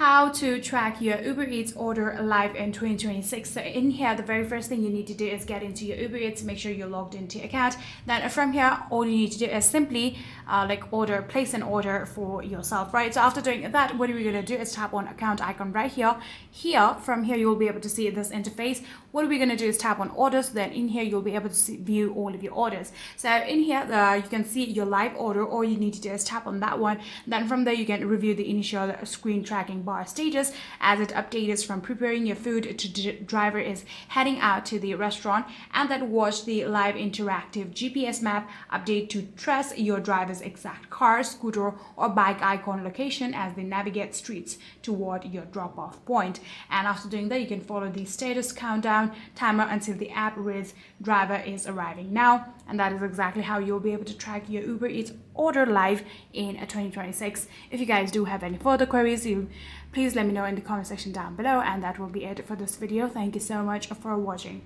how to track your Uber Eats order live in 2026. So in here, the very first thing you need to do is get into your Uber Eats, make sure you're logged into your account. Then from here, all you need to do is simply place an order for yourself, right? So after doing that, what are we going to do is tap on account icon right here. From here, you'll be able to see this interface. What we're going to do is tap on orders. Then in here, you'll be able to view all of your orders. So in here, you can see your live order. All you need to do is tap on that one. Then from there, you can review the initial screen tracking bar status as it updates from preparing your food to driver is heading out to the restaurant, and then watch the live interactive GPS map update to trace your driver's exact car, scooter, or bike icon location as they navigate streets toward your drop-off point. And after doing that, you can follow the status countdown timer until the app reads driver is arriving now. And that is exactly how you'll be able to track your Uber Eats order live in 2026. If you guys do have any further queries, please let me know in the comment section down below, and that will be it for this video. Thank you so much for watching.